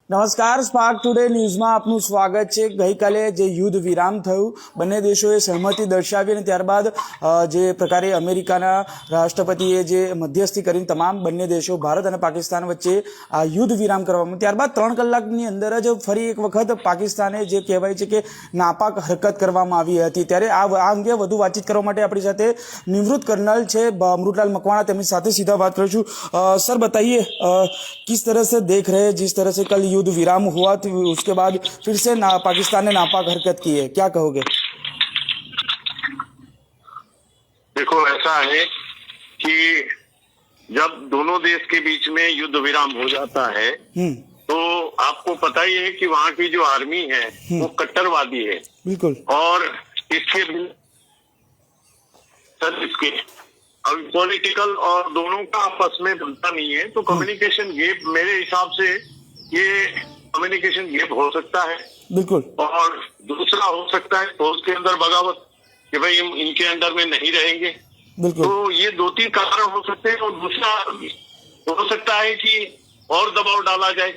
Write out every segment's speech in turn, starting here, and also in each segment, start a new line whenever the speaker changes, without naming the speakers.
નમસ્કાર, spark today ન્યૂઝમાં આપનું સ્વાગત છે। ગઈકાલે જે યુદ્ધ વિરામ થયું, બંને દેશોએ સહમતિ દર્શાવી અને ત્યારબાદ જે પ્રકારે અમેરિકાના રાષ્ટ્રપતિએ જે મધ્યસ્થી કરીને તમામ બંને દેશો ભારત અને પાકિસ્તાન વચ્ચે આ યુદ્ધ વિરામ કરવામાં, ત્યારબાદ 3 કલાકની અંદર જ ફરી એક વખત પાકિસ્તાને જે કહેવાય છે કે નાપાક હરકત કરવામાં આવી હતી। ત્યારે આ અંગે વધુ વાતચીત કરવા માટે આપણી સાથે નિવૃત્ત कर्नल છે અમૃતલાલ મકવાણા, તેમની સાથે सीधा बात કરીશું। सर बताइए किस तरह से देख रहे हैं, जिस तरह से कल युद्ध विराम हुआ तो उसके बाद फिर से पाकिस्तान ने नापाक हरकत की है, क्या कहोगे?
देखो, ऐसा है कि जब दोनों देश के बीच में युद्ध विराम हो जाता है तो आपको पता ही है कि वहाँ की जो आर्मी है वो कट्टरवादी है।
बिल्कुल।
और इसके अभी पॉलिटिकल और दोनों का आपस में बनता नहीं है, तो कम्युनिकेशन गैप, मेरे हिसाब से ये कम्युनिकेशन गैप हो सकता है।
बिल्कुल।
और दूसरा हो सकता है फौज के अंदर बगावत, कि भाई हम इनके अंडर में नहीं रहेंगे।
बिल्कुल।
तो ये 2-3 कारण हो सकते हैं। और दूसरा हो सकता है कि और दबाव डाला जाए,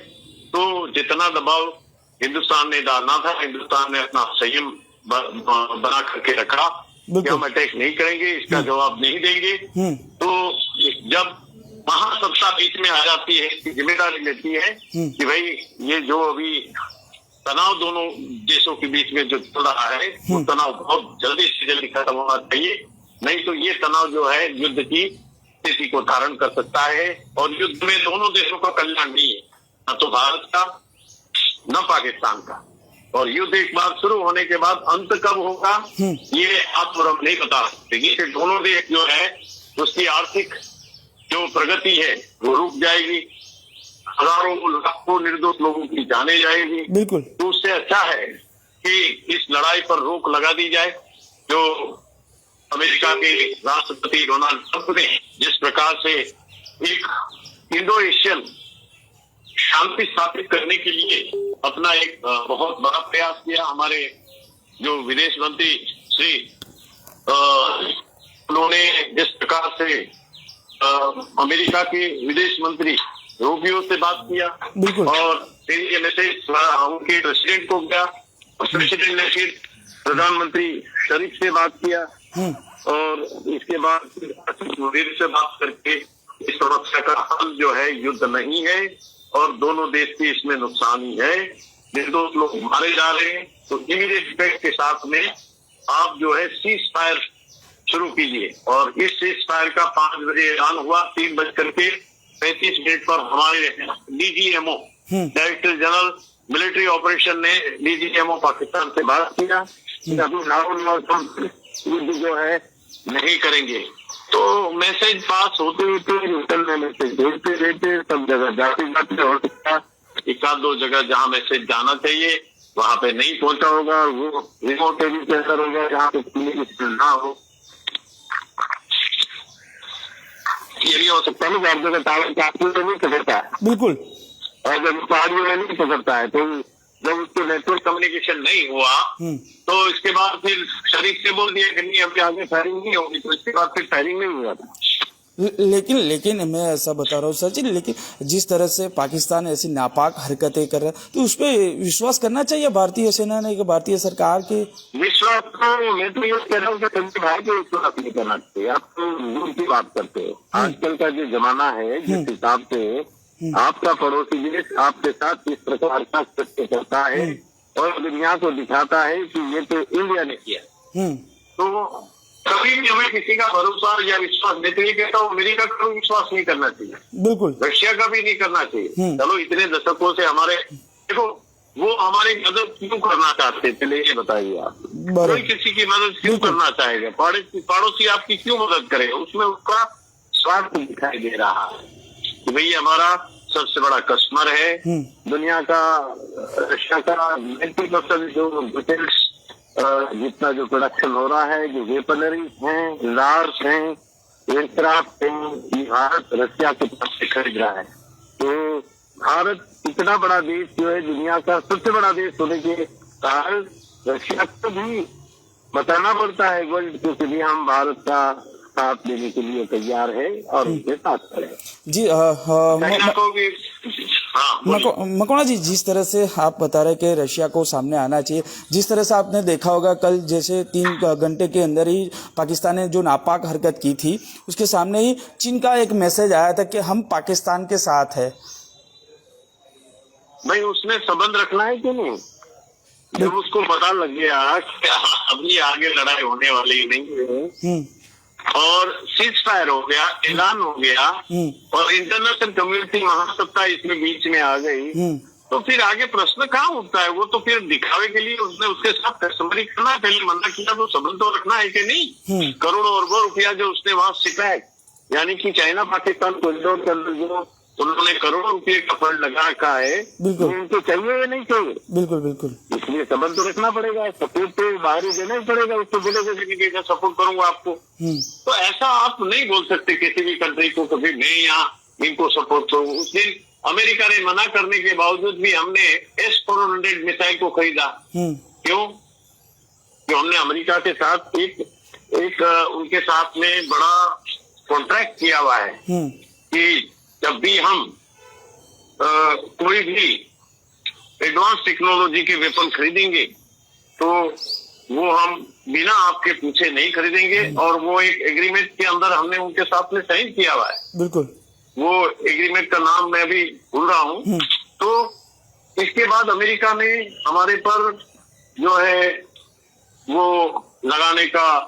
तो जितना दबाव हिंदुस्तान ने डालना था, हिंदुस्तान ने अपना संयम बना करके रखा कि हम अटैक नहीं करेंगे, इसका जवाब नहीं देंगे। तो जब महासत्ता बीच में आ जाती है, जिम्मेदारी लेती है कि भाई ये जो अभी तनाव दोनों देशों के बीच में जो चल रहा है वो तनाव बहुत जल्दी से जल्दी खत्म होना चाहिए, नहीं तो ये तनाव जो है युद्ध की स्थिति को धारण कर सकता है। और युद्ध में दोनों देशों का कल्याण नहीं है, न तो भारत का न पाकिस्तान का। और युद्ध एक बार शुरू होने के बाद अंत कब होगा ये आप और हम नहीं बता सकते। ये दोनों देश जो है उसकी आर्थिक जो प्रगति है वो रुक जाएगी, हजारों लाखों निर्दोष लोगों की जाने जाएगी।
बिल्कुल।
तो उससे अच्छा है कि इस लड़ाई पर रोक लगा दी जाए। जो अमेरिका के राष्ट्रपति डोनाल्ड ट्रंप ने जिस प्रकार से एक इंडो एशियन शांति स्थापित करने के लिए अपना एक बहुत बड़ा प्रयास किया, हमारे जो विदेश मंत्री श्री उन्होंने जिस प्रकार से अमेरिका के विदेश मंत्री रूबियो से बात किया और फिर ये मैसेज उनके प्रेसिडेंट को गया और प्रेसिडेंट ने फिर प्रधानमंत्री शरीफ से बात किया और इसके बाद मोदी से बात करके इस समस्या का हल जो है युद्ध नहीं है और दोनों देश की इसमें नुकसान ही है। निर्दोष लोग मारे जा रहे हैं, तो इमीडिएट इफेक्ट के साथ में आप जो है सीज फायर शुरू कीजिए। और इस सीज फायर का 5 बजे ऐलान हुआ, 3:35 पर हमारे DGMO director general military operation ने डीजीएमओ पाकिस्तान से बात किया कि युद्ध जो है नहीं करेंगे। तो मैसेज पास होते होते रिटर्न में मैसेज भेजते सब जगह जाते हो सकता, 1-2 जगह जहाँ मैसेज जाना चाहिए वहाँ पे नहीं पहुंचा होगा, वो रिमोट एरिया के अंदर होगा जहाँ पे कम्युनिकेशन ना हो। ये भी हो सकता है ना, हर जगह टावर आपको नहीं पकड़ता है।
बिल्कुल।
और जब पहाड़ियों में नहीं पकड़ता है तो जब उसको नेटवर्क कम्युनिकेशन नहीं हुआ तो इसके बाद फिर शरीफ से बोल दिया कि नहीं अभी आगे फायरिंग नहीं होगी, तो इसके बाद फिर फायरिंग नहीं हुआ था।
लेकिन मैं ऐसा बता रहा हूँ सर जी, लेकिन जिस तरह से पाकिस्तान ऐसी नापाक हरकतें कर रहा है तो उस पर विश्वास करना चाहिए भारतीय सेना ने, भारतीय सरकार के।
विश्वास तो मैं तो ये कह रहा हूँ कि भाई को विश्वास नहीं करना चाहिए। आप तो दूर की बात करते हो। आजकल का जो जमाना है जिस हिसाब से आपका पड़ोसी देश आपके साथ किस प्रकार का कृत्य करता है और दुनिया को दिखाता है कि ये तो इंडिया ने किया, तो कभी भी हमें किसी का भरोसा या विश्वास, मैं तो ये कहता हूँ अमेरिका का विश्वास नहीं करना चाहिए,
बिल्कुल
रशिया का भी नहीं करना चाहिए। चलो इतने दशकों से हमारे, देखो वो हमारी मदद क्यों करना चाहते थे ये बताइए आप। कोई किसी की मदद क्यों करना चाहेगा? पड़ोसी आपकी क्यों मदद करे? उसमें उसका स्वार्थ दिखाई दे रहा है कि भाई हमारा सबसे बड़ा कस्टमर है दुनिया का, रशिया का 90% जो डिफेंस जितना जो प्रोडक्शन हो रहा है, जो वेपनरी हैं, लार्स हैं, एयरक्राफ्ट हैं, ये भारत रशिया के पास से खरीद रहा है। तो भारत इतना बड़ा देश जो है दुनिया का सबसे बड़ा देश होने के कारण रशिया को भी बताना पड़ता है वर्ल्ड को कि हम भारत का साथ देने के लिए तैयार है और उनके साथ खड़े।
जी
चाइना को भी, हाँ
मकोना जी, जिस तरह से आप बता रहे कि रशिया को सामने आना चाहिए, जिस तरह से आपने देखा होगा कल जैसे 3 घंटे के अंदर ही पाकिस्तान ने जो नापाक हरकत की थी, उसके सामने ही चीन का एक मैसेज आया था कि हम पाकिस्तान के साथ है।
भाई उसने संबंध रखना है क्यों नहीं? जब उसको पता लग गया कि अभी आगे लड़ाई होने वाली नहीं है और सीज फायर हो गया, ऐलान हो गया और इंटरनेशनल कम्युनिटी महासत्ता इसमें बीच में आ गई, तो फिर आगे प्रश्न कहाँ उठता है? वो तो फिर दिखावे के लिए उसने उसके साथ कस्टमरी करना है, पहले मना किया तो संबंध तो रखना है कि नहीं? करोड़ों अरबों रुपया जो उसने वहां सिपैक यानी कि चाइना पाकिस्तान कॉरिडोर के अंदर जो उन्होंने करोड़ों रुपये का फंड लगा रखा है, उनको चाहिए या नहीं चाहिए?
बिल्कुल बिल्कुल।
इसलिए संबंध तो रखना पड़ेगा, सपोर्ट तो बाहर ही देना ही पड़ेगा, उसको बोलेगा सपोर्ट करूंगा आपको। तो ऐसा आप नहीं बोल सकते किसी भी कंट्री को कभी मैं यहाँ इनको सपोर्ट करूँ। उस दिन अमेरिका ने मना करने के बावजूद भी हमने S-400 मिसाइल को खरीदा। क्यों? क्यों हमने अमेरिका के साथ एक उनके साथ में बड़ा कॉन्ट्रैक्ट किया हुआ है कि जब भी हम कोई भी एडवांस टेक्नोलॉजी के वेपन खरीदेंगे तो वो हम बिना आपके पूछे नहीं खरीदेंगे, और वो एक एग्रीमेंट के अंदर हमने उनके साथ में साइन किया हुआ है।
बिल्कुल।
वो एग्रीमेंट का नाम मैं अभी भूल रहा हूँ। तो इसके बाद अमेरिका ने हमारे पर जो है वो लगाने का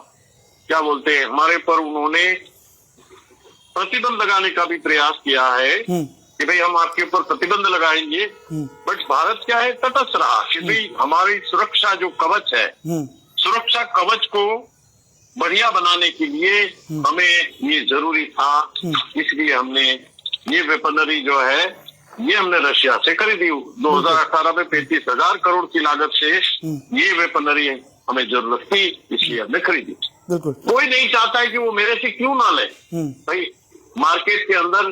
क्या बोलते हैं, हमारे पर उन्होंने प्रतिबंध लगाने का भी प्रयास किया है कि भाई हम आपके ऊपर प्रतिबंध लगाएंगे, बट भारत क्या है, तटस्थ रहा कि भाई हमारी सुरक्षा जो कवच है, सुरक्षा कवच को बढ़िया बनाने के लिए हमें ये जरूरी था, इसलिए हमने ये वेपनरी जो है ये हमने रशिया से खरीदी। 2018 में 35,000 करोड़ की लागत से ये वेपनरी हमें जरूरत थी, इसलिए हमने खरीदी।
बिल्कुल।
कोई नहीं चाहता है कि वो मेरे से क्यों ना ले। भाई मार्केट के अंदर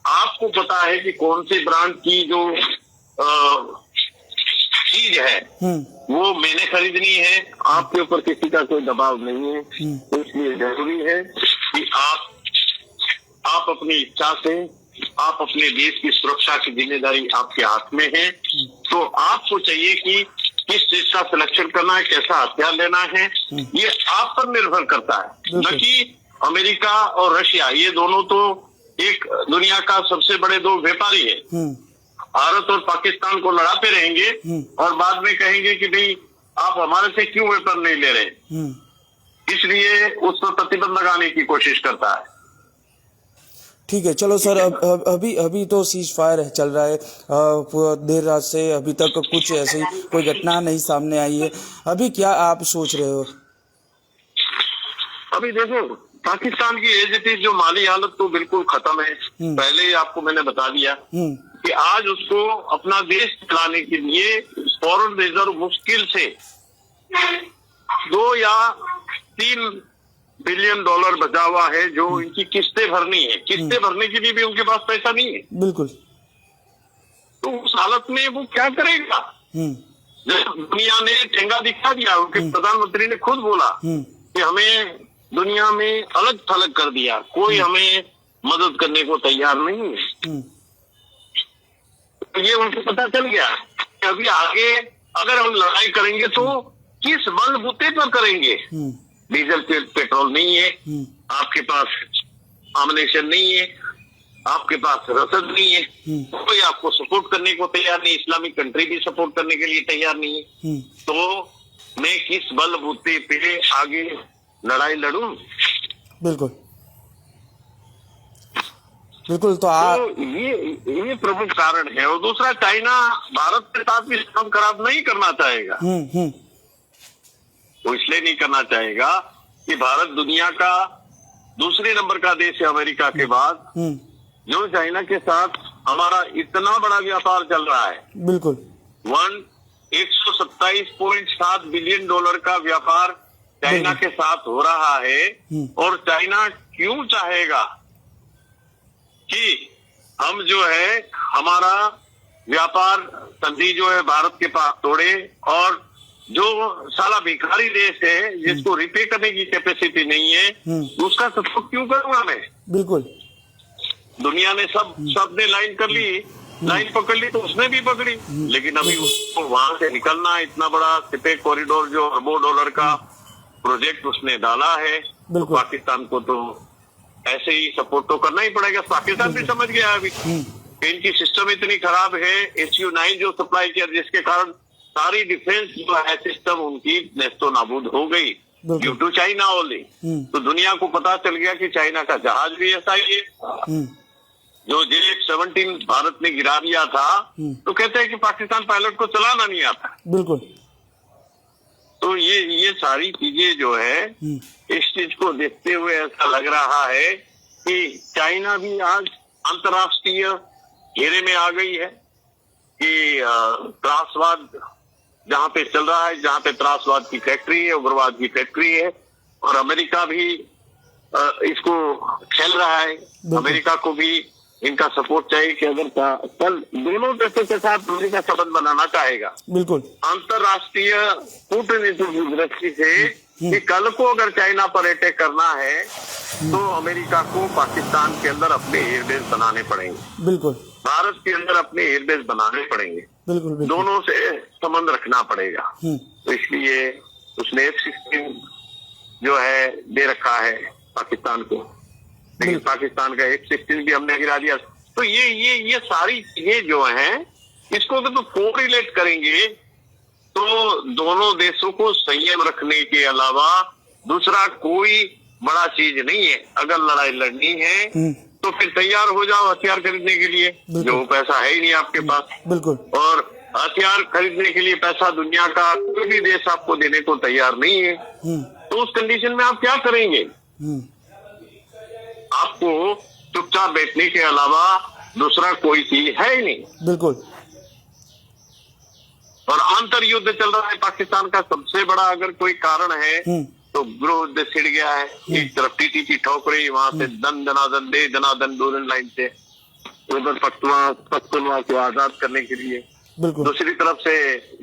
आपको पता है कि कौन सी ब्रांड की जो चीज है वो मैंने खरीदनी है, आपके ऊपर किसी का कोई दबाव नहीं है। तो इसलिए जरूरी है कि आप अपनी इच्छा से आप अपने देश की सुरक्षा की जिम्मेदारी आपके हाथ में है, तो आपको चाहिए कि किस चीज का सिलेक्शन करना है, कैसा हथियार लेना है, ये आप पर निर्भर करता है, न कि अमेरिका और रशिया। ये दोनों तो एक दुनिया का सबसे बड़े दो व्यापारी है। भारत और पाकिस्तान को लड़ाते रहेंगे और बाद में कहेंगे कि भाई आप हमारे से क्यों वेपन नहीं ले रहे, इसलिए उस पर प्रतिबंध लगाने की कोशिश करता है।
ठीक है, चलो सर, अभी तो सीज फायर चल रहा है, देर रात से अभी तक कुछ ऐसी कोई घटना नहीं सामने आई है। अभी क्या आप सोच रहे हो?
अभी देखो पाकिस्तान की एज इट इज जो माली हालत तो बिल्कुल खत्म है। पहले ही आपको मैंने बता दिया कि आज उसको अपना देश चलाने के लिए फॉरेन रिजर्व मुश्किल से 2 या 3 बिलियन डॉलर बचा हुआ है, जो इनकी किस्तें भरनी है। किस्तें भरने के लिए भी उनके पास पैसा नहीं है।
बिल्कुल।
तो उस हालत में वो क्या करेगा? दुनिया ने ठेंगा दिखा दिया, उनके प्रधानमंत्री ने खुद बोला कि हमें दुनिया में अलग थलग कर दिया, कोई हमें मदद करने को तैयार नहीं है। तो ये उनको पता चल गया कि अभी आगे अगर हम लड़ाई करेंगे तो किस बलबूते पर करेंगे। डीजल पेट्रोल नहीं है, आपके पास आमनेशन नहीं है, आपके पास रसद नहीं है, कोई आपको सपोर्ट करने को तैयार नहीं, इस्लामिक कंट्री भी सपोर्ट करने के लिए तैयार नहीं है। तो मैं किस बलबूते पे आगे लड़ाई लड़ूं?
बिल्कुल बिल्कुल। तो
ये प्रमुख कारण है। और दूसरा, चाइना भारत के साथ भी संबंध खराब नहीं करना चाहेगा। वो इसलिए नहीं करना चाहेगा कि भारत दुनिया का दूसरे नंबर का देश है अमेरिका के बाद, जो चाइना के साथ हमारा इतना बड़ा व्यापार चल रहा है।
बिल्कुल।
127.7 बिलियन डॉलर का व्यापार चाइना के साथ हो रहा है। और चाइना क्यों चाहेगा कि हम जो है हमारा व्यापार संधि जो है भारत के पास तोड़े, और जो साला भिखारी देश है जिसको रिपे करने की कैपेसिटी नहीं है, उसका सपोर्ट क्यों करूंगा मैं?
बिल्कुल।
दुनिया ने सबने लाइन कर ली लाइन पकड़ ली तो उसने भी पकड़ी, लेकिन अभी उसको वहां से निकलना, इतना बड़ा सिपेक कॉरिडोर जो अरबों डॉलर का प्रोजेक्ट उसने डाला है, तो पाकिस्तान को तो ऐसे ही सपोर्ट तो करना ही पड़ेगा। पाकिस्तान भी समझ गया अभी इनकी सिस्टम इतनी खराब है, SU-9 जो सप्लाई किया, जिसके कारण सारी डिफेंस जो है सिस्टम उनकी नेस्तो नाबूद हो गई ड्यू टू चाइना ओनली। तो दुनिया को पता चल गया कि चाइना का जहाज भी ऐसा ही है। जो J-17 भारत ने गिरा दिया था, तो कहते हैं कि पाकिस्तान पायलट को चलाना नहीं आता।
बिल्कुल।
तो ये सारी चीजें जो है, इस चीज को देखते हुए ऐसा लग रहा है कि चाइना भी आज अंतर्राष्ट्रीय घेरे में आ गई है कि त्रासवाद जहाँ पे चल रहा है, जहाँ पे त्रासवाद की फैक्ट्री है, उग्रवाद की फैक्ट्री है, और अमेरिका भी इसको खेल रहा है। अमेरिका को भी इनका सपोर्ट चाहिए कि अगर कल दोनों देशों के साथ अमेरिका संबंध बनाना चाहेगा,
बिल्कुल
अंतर्राष्ट्रीय कूटनीति की दृष्टि से, कि कल को अगर चाइना पर अटैक करना है तो अमेरिका को पाकिस्तान के अंदर अपने एयरबेस बनाने पड़ेंगे,
बिल्कुल
भारत के अंदर अपने एयरबेस बनाने पड़ेंगे,
बिल्कुल
दोनों से संबंध रखना पड़ेगा। तो इसलिए उसने F-16 जो है दे रखा है पाकिस्तान को, लेकिन पाकिस्तान का F-16 भी हमने गिरा दिया। तो ये सारी चीजें जो हैं, इसको तो कोरिलेट करेंगे तो दोनों देशों को संयम रखने के अलावा दूसरा कोई बड़ा चीज नहीं है। अगर लड़ाई लड़नी है तो फिर तैयार हो जाओ हथियार खरीदने के लिए, जो पैसा है ही नहीं आपके पास।
बिल्कुल।
और हथियार खरीदने के लिए पैसा दुनिया का कोई भी देश आपको देने को तैयार नहीं है। तो उस कंडीशन में आप क्या करेंगे? आपको चुपचाप बैठने के अलावा दूसरा कोई चीज है ही नहीं।
बिल्कुल।
और आंतर युद्ध चल रहा है पाकिस्तान का। सबसे बड़ा अगर कोई कारण है तो गृह युद्ध छिड़ गया है। एक तरफ TTP ठोक रही, वहां से दनादन डोरन लाइन से उधर पख्तूनवा को आजाद करने के लिए, दूसरी तरफ से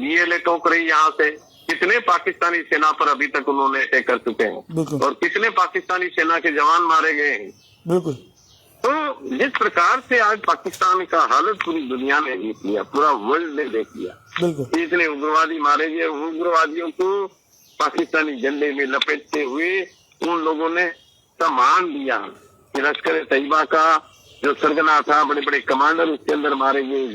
ELA ठोक रही यहाँ से। कितने पाकिस्तानी सेना पर अभी तक उन्होंने अटैक कर चुके हैं और कितने पाकिस्तानी सेना के जवान मारे गए हैं।
बिल्कुल।
तो जिस प्रकार से आज पाकिस्तान का हालत पूरी दुनिया ने देख लिया, पूरा वर्ल्ड ने देख लिया, इतने उग्रवादी मारे गए। उग्रवादियों को पाकिस्तानी झंडे में लपेटते हुए उन लोगों ने सम्मान दिया कि लश्कर तैयबा का जो सरगना था, बड़े बड़े कमांडर उसके अंदर मारे गए,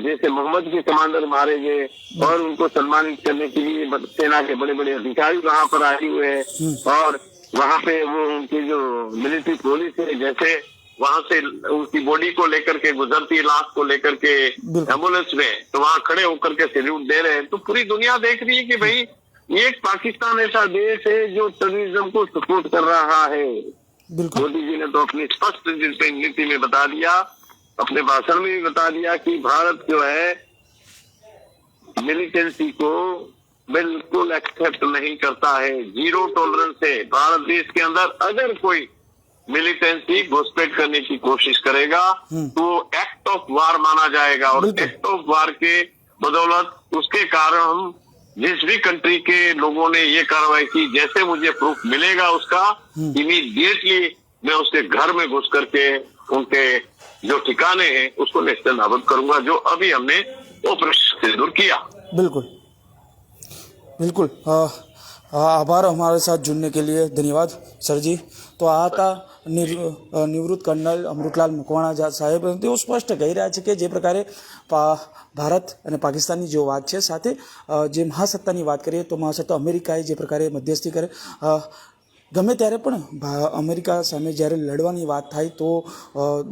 जैसे मोहम्मद के कमांडर मारे गए, और उनको सम्मानित करने के लिए सेना के बड़े बड़े अधिकारी वहां पर आए हुए हैं। और वहां पे वो उनकी जो मिलिट्री पुलिस है, जैसे वहां से उनकी बॉडी को लेकर के गुजरती, लाश को लेकर के एम्बुलेंस में, तो वहां खड़े होकर के सैल्यूट दे रहे हैं। तो पूरी दुनिया देख रही है कि भाई ये पाकिस्तान ऐसा देश है जो टेररिज्म को सपोर्ट कर रहा है। मोदी जी ने तो अपनी स्पष्ट नीति में बता दिया, अपने भाषण में भी बता दिया कि भारत जो है मिलिटेंसी को बिल्कुल एक्सेप्ट नहीं करता है। जीरो टॉलरेंस है। भारत देश के अंदर अगर कोई मिलिटेंसी घुसपैठ करने की कोशिश करेगा तो एक्ट ऑफ वार माना जाएगा, और एक्ट ऑफ वार के बदौलत उसके कारण हम जिस भी कंट्री के लोगों ने ये कार्रवाई की, जैसे मुझे प्रूफ मिलेगा उसका, इमीडिएटली मैं उसके घर में घुस करके उनके जो ठिकाने हैं उसको नेस्तनाबूद करूंगा, जो अभी हमने ऑपरेशन सिंदूर किया।
बिल्कुल बिल्कुल। आभार हमारे साथ जुड़ने के लिए, धन्यवाद सर जी। तो आ था નિવૃત્ત કર્નલ અમૃતલાલ મકવાણા સાહેબ, તેઓ સ્પષ્ટ કહી રહ્યા છે કે જે પ્રકારે ભારત અને પાકિસ્તાનની જો વાત છે, સાથે જે મહાસત્તાની વાત કરીએ તો મહાસત્તા અમેરિકાએ જે પ્રકારે મધ્યસ્થી કરે, ગમે ત્યારે પણ અમેરિકા સામે જ્યારે લડવાની વાત થાય તો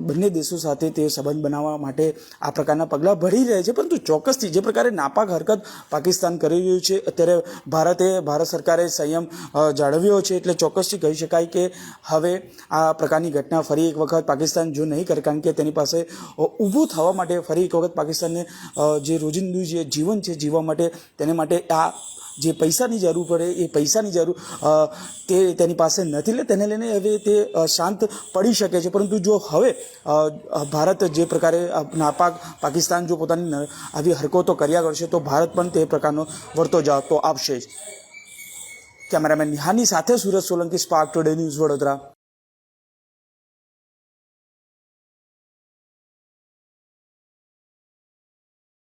બંને દેશો સાથે તે સંબંધ બનાવવા માટે આ પ્રકારના પગલાં ભરી રહ્યા છે, પરંતુ ચોક્કસથી જે પ્રકારે નાપાક હરકત પાકિસ્તાન કરી રહ્યું છે, અત્યારે ભારત સરકારે સંયમ જાળવ્યો છે, એટલે ચોક્કસથી કહી શકાય કે હવે આ પ્રકારની ઘટના ફરી એક વખત પાકિસ્તાન જો નહીં કરે, કારણ કે તેની પાસે ઊભું થવા માટે ફરી એક વખત પાકિસ્તાનને જે રોજિંદુ જે જીવન છે જીવવા માટે, તેને માટે આ જે પૈસાની જરૂર પડે એ પૈસાની જરૂર તે તેની પાસે નથી, એટલે તેને લઈને હવે તે શાંત પડી શકે છે। પરંતુ જો હવે ભારત જે પ્રકારે નાપાક પાકિસ્તાન જો પોતાની આવી હરકતો કર્યા કરશે તો ભારત પણ તે પ્રકારનો વળતો જવાબ તો આપશે જ। કેમેરામેન નિહાની સાથે Suraj Solanki, Spark Today News, Vadodara.